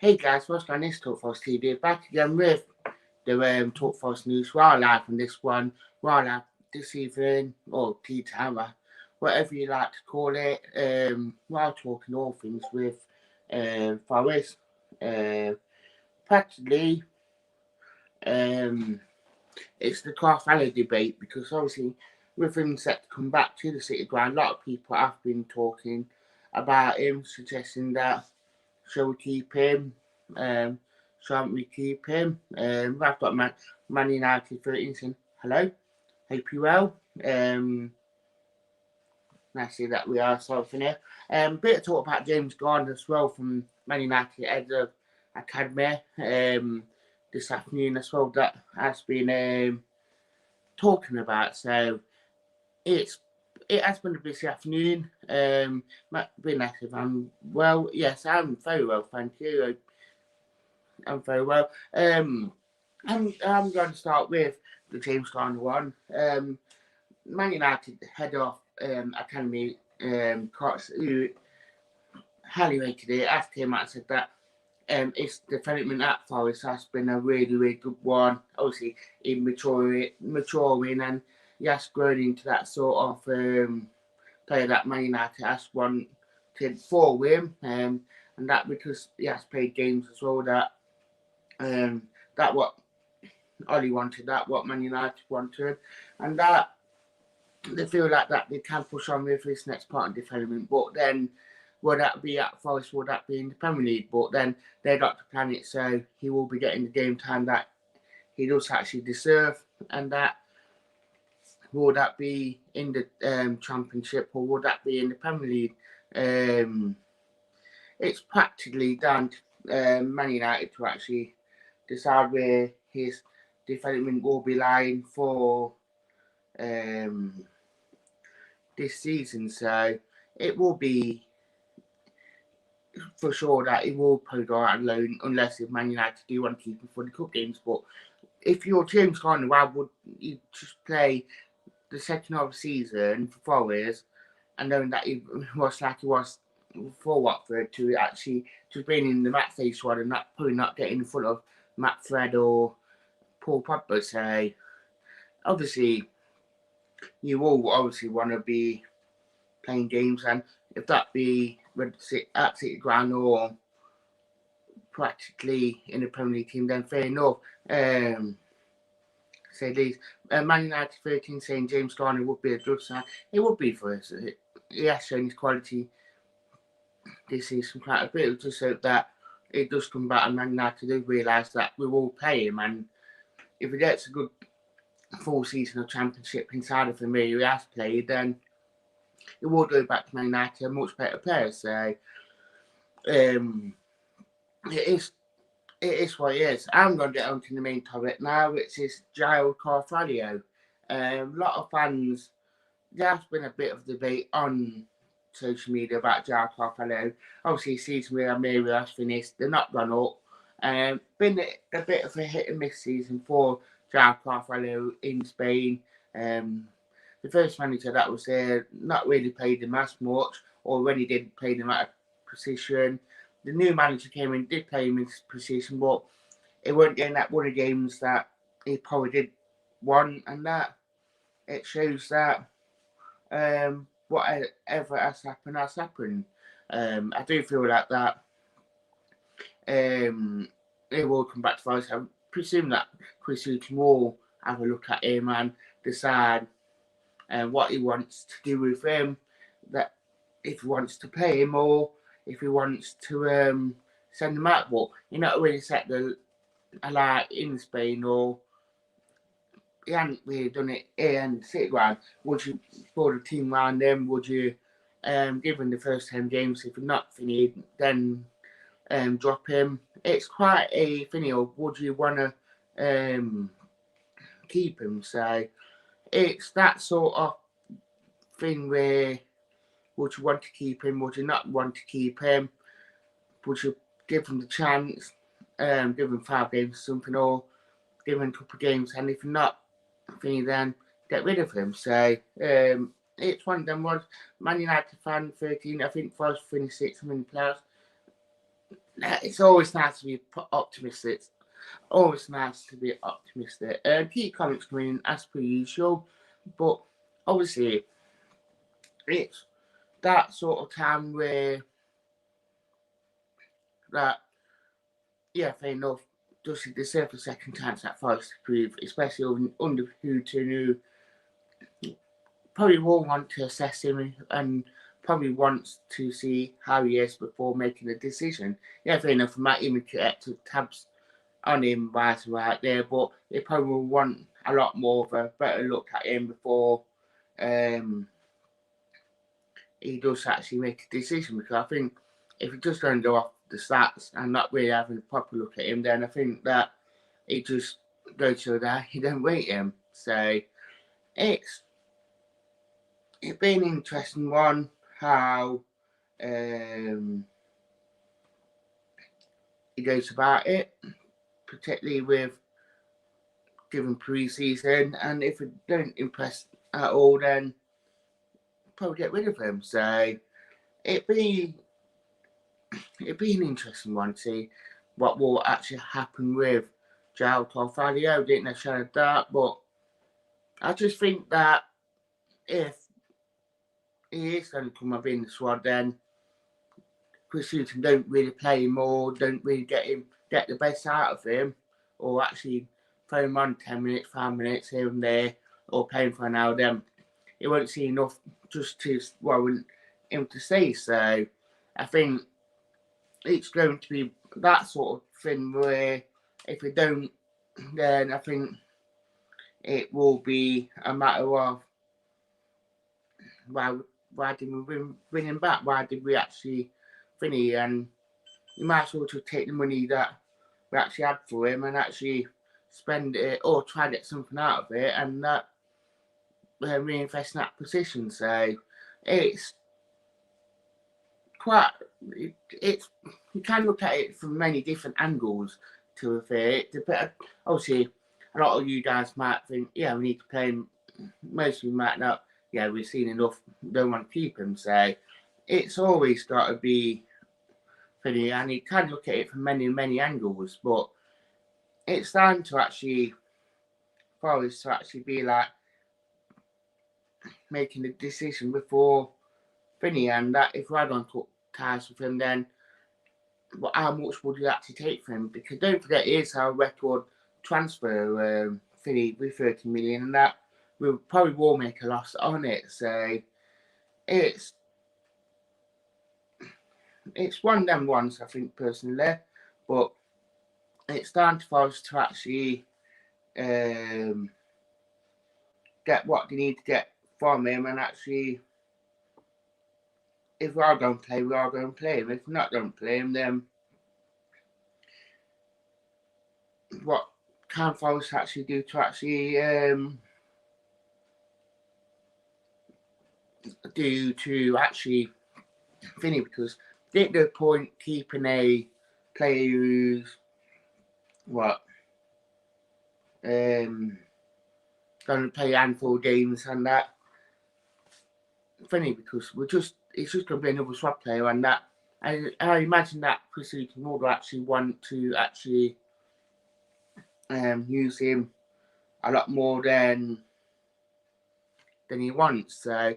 Hey guys, what's going on? This Talk Forest TV back again with the Talk Forest News. We're live on this one. We're live this evening, or tea time, whatever you like to call it. We're talking all things with Forest. Practically, it's the Carvalho debate because obviously with him set to come back to the City Ground, a lot of people have been talking about him, suggesting that shall we keep him? Shan't we keep him? I've got Man United 13 saying, hello, hope you well. Nice to see that we are solving it. Bit of talk about James Garner as well from Man United head of Academy this afternoon as well that has been talking about. So it has been a busy afternoon. Been nice if I'm well. Yes, I'm very well, thank you. I'm very well. I'm going to start with the James Garner one. Man United head of Academy coach who highly rated it after him. I said that its development at Forest has been a really, really good one. Obviously, in maturing and he has grown into that sort of player that Man United has wanted for him. And that because he has played games as well that what Ollie wanted, that what Man United wanted, and that they feel like that they can push on with this next part of development. But then, would that be at Forest? Would that be in the Premier League? But then they got to plan it so he will be getting the game time that he does actually deserve, and that will that be in the Championship or would that be in the Premier League? It's practically down to Man United to actually decide where his development will be lying for this season. So it will be for sure that it will probably go out on loan unless if Man United do want to keep him for the cup games. But if you're James Garner, why would you just play the second half of the season for Forest and knowing that he was like he was for Watford to actually just being in the match day squad and probably not getting in front of Matt Fred or Paul Pogba. So obviously you will obviously want to be playing games, and if that be at City Ground or practically in the Premier League team, then fair enough. Say these Man United 13 saying James Garner would be a good sign. It would be for us. He has shown his quality this season quite a bit. Just hope that it does come back and Man United do realise that we will pay him, and if he gets a good full season of Championship inside of him where he has played, then it will go back to Man United, a much better player. So it is what it is. I'm going to get on to the main topic now, which is Giles Carvalho. A lot of fans, there's been a bit of debate on social media about Giles Carvalho. Obviously, season where Amiri has finished, they're not gone up. Been a bit of a hit and miss season for Giles Carvalho in Spain. The first manager that was there not really played him as much, or when he did play him at a position. The new manager came in, did play him in his position, but it weren't getting that one of the games that he probably did want, and that it shows that whatever has happened has happened. I do feel like that it will come back to Forest. I presume that Chris Hughton will have a look at him and decide what he wants to do with him, that if he wants to play him or if he wants to send him out. But you're not really set the like in Spain, or he hadn't really done it here in the City Ground. Would you build a team around him? Would you give him the first 10 games? If you're not finished, then drop him. It's quite a thing of would you want to keep him? So it's that sort of thing where would you want to keep him? Would you not want to keep him? Would you give him the chance? Give him 5 games or something, or give him a couple of games, and if not, then get rid of him. So it's one of them ones. Man United fan 13, I think Forest finished 6th in the playoffs. it's always nice to be optimistic. Always nice to be optimistic. Keep comments coming in as per usual, but obviously it's that sort of time where that, yeah, fair enough. Does he deserve a second chance at Forest to prove, especially under Putin, who probably will want to assess him and probably wants to see how he is before making a decision. Yeah, fair enough. Might even get to tabs on him whilst we're out there, but they probably will want a lot more of a better look at him before um, he does actually make a decision. Because I think if he's just going to go off the stats and not really having a proper look at him, then I think that it just goes to that he don't rate him. So it's been an interesting one how he goes about it, particularly with given pre-season, and if it don't impress at all, then probably get rid of him. So it'd be an interesting one to see what will actually happen with João Carvalho. Didn't necessarily that, but I just think that if he is going to come up in the squad, then Chris Hughton don't really play him or don't really get the best out of him, or actually play him on 10 minutes, 5 minutes here and there, or play him for an hour, then it won't see enough just to warrant him to stay. So I think it's going to be that sort of thing where if we don't, then I think it will be a matter of why did we bring him back? Why did we actually finish? And you might as well just take the money that we actually had for him and actually spend it or try to get something out of it and that reinvest in that position. So it's quite, it's you can look at it from many different angles to a fair. Obviously, a lot of you guys might think, yeah, we need to play him. Most of you might not. Yeah, we've seen enough. Don't want to keep him. So it's always got to be funny, and you can look at it from many angles. But it's time to actually for us to actually be like making a decision before Finney, and that if we had on ties with him, then how much would you actually take for him? Because don't forget, here's our record transfer Finney with 30 million, and that we probably will make a loss on it. So it's one of them ones, I think, personally, but it's time for us to actually get what they need to get from him, and actually, if we are going to play, we are going to play him. If we're not going to play him, then what can Forest actually do to actually finish? Because there's no point keeping a player who's going to play a handful of games and that funny because it's just going to be another swap player and that I imagine that Chris Hughton would actually want to actually use him a lot more than he wants. So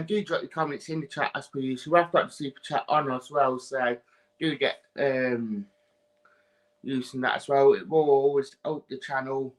do drop your comments in the chat as per usual. I've got the super chat on as well, so do get using that as well. It will always help the channel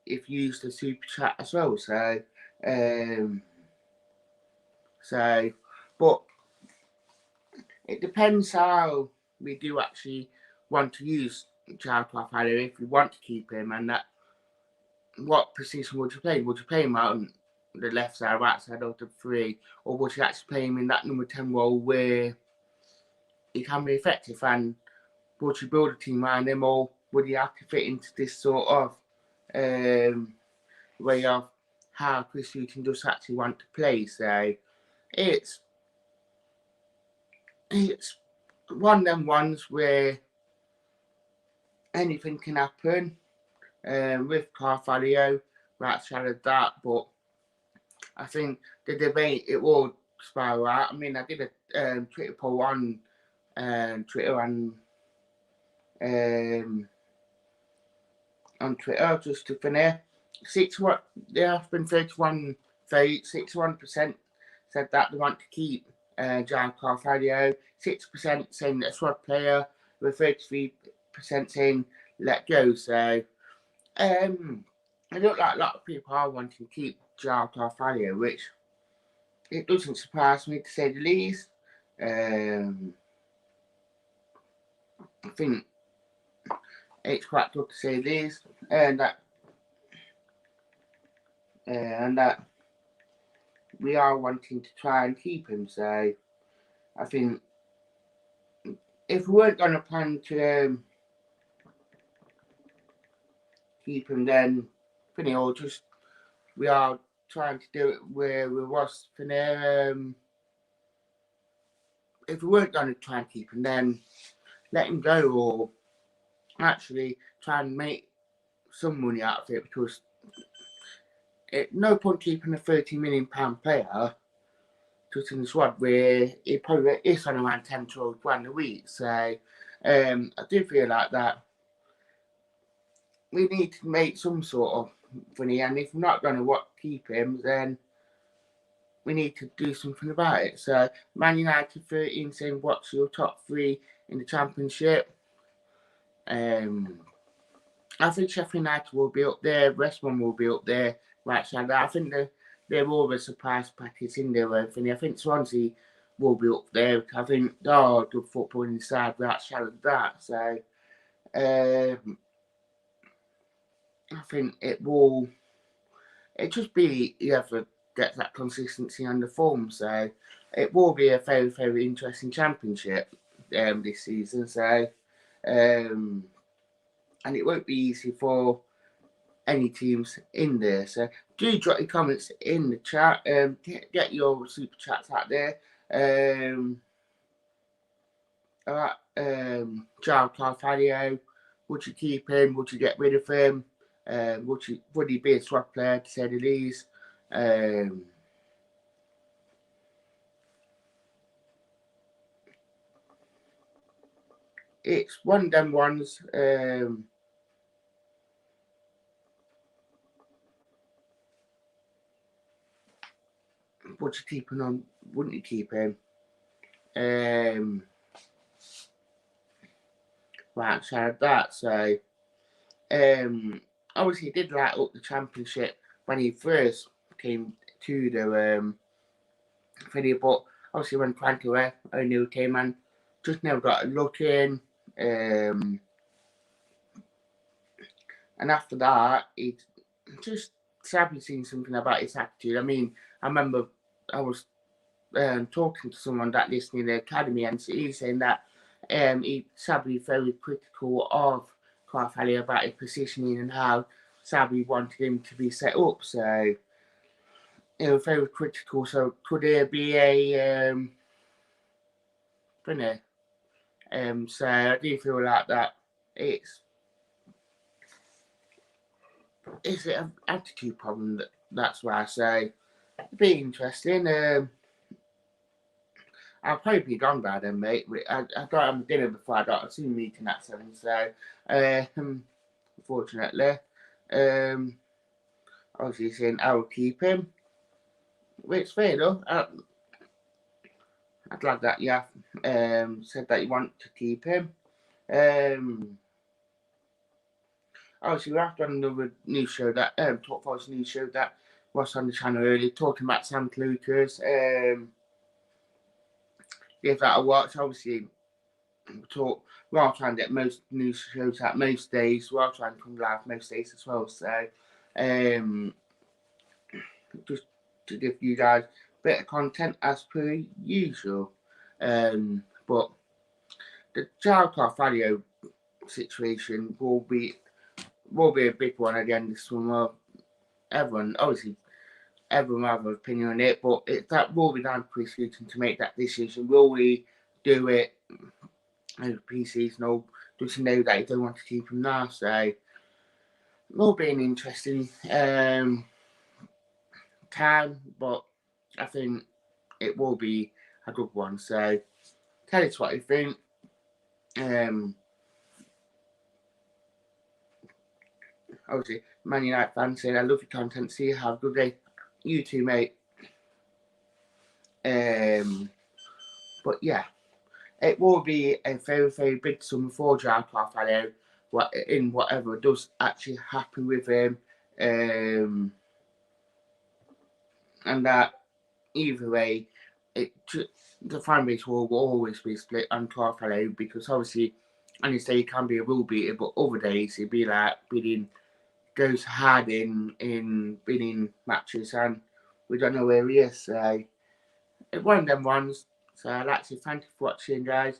if you use the super chat as well. So but it depends how we do actually want to use João Carvalho, if we want to keep him, and that what position would you play? Would you play him out on the left side, right side of the three, or would you actually play him in that number 10 role where he can be effective? And would you build a team around him, or would he have to fit into this sort of way of how Chris Hughton does actually want to play? So it's one of them ones where anything can happen with Carvalho, right side of that, but I think the debate, it will spiral out. I mean, I did a Twitter poll on Twitter, and on Twitter just to finish. 61, there have been 31 votes. 61% said that they want to keep John Carvalho. 6% saying that a squad player, with 33% saying let go. So it looks like a lot of people are wanting to keep John Carvalho, which it doesn't surprise me to say the least. I think it's quite good to say the least, and that we are wanting to try and keep him. So I think if we weren't going to plan to keep him, then just we are trying to do it where we was if we weren't going to try and keep him, then let him go, or actually try and make some money out of it, because no point keeping a £30 million player just in the squad where it probably is on around 10-12 grand a week. So I do feel like that we need to make some sort of money, and if we're not going to keep him, then we need to do something about it. So Man United 13 saying, what's your top three in the Championship? I think Sheffield United will be up there, West Ham will be up there, right side. I think they're all a surprise package in there. I think Swansea will be up there. I think good football inside that side of that. So I think it just be whoever gets that consistency on the form. So it will be a very, very interesting Championship this season. So and it won't be easy for any teams in there. So do drop your comments in the chat. Get your super chats out there. João Carvalho, would you keep him? Would you get rid of him? Would he be a swap player, to say the least? It's one of them ones. Would you keep him on? Wouldn't you keep him? Right side of that. So obviously he did light up the Championship when he first came to the video, but obviously when Frankie O'Neill came in, just never got a look in. And after that, he just sadly seen something about his attitude. I mean, I remember I was talking to someone that listened in the academy, and he's saying that he sadly very critical of Carvalho about his positioning and how Sabri wanted him to be set up. So very critical. So could there be a so I do feel like that it's an attitude problem. That's why I say it'd be interesting. I'll probably be gone by then, mate. I got have dinner before I got a Zoom meeting at 7, so unfortunately, obviously saying I will keep him, which fair though. I'm glad that you said that you want to keep him. Obviously, we have done another news show that Top 4's news show that was on the channel earlier, talking about Sam Lucas. Give that a watch. Obviously, we are trying to get most news shows out most days. We are trying to come live most days as well. So, just to give you guys a bit of content as per usual. But the João Carvalho situation will be a big one again this summer. Everyone have an opinion on it, but that will be down to pre-season to make that decision. Will we do it over pre-season, or does he know that he don't want to keep him now? So it will be an interesting time, but I think it will be a good one. So tell us what you think. obviously, Man United fans saying, I love your content. See you. Have a good day. You too, mate. But yeah, it will be a very, very big summer for João Carvalho. In whatever does actually happen with him. And that either way, the fan base will always be split on Carvalho because obviously, and you say he can be a rule beater, but other days he'd be like goes hard in winning matches, and we don't know where he is. So it's one of them ones. So I'd like to thank you for watching, guys.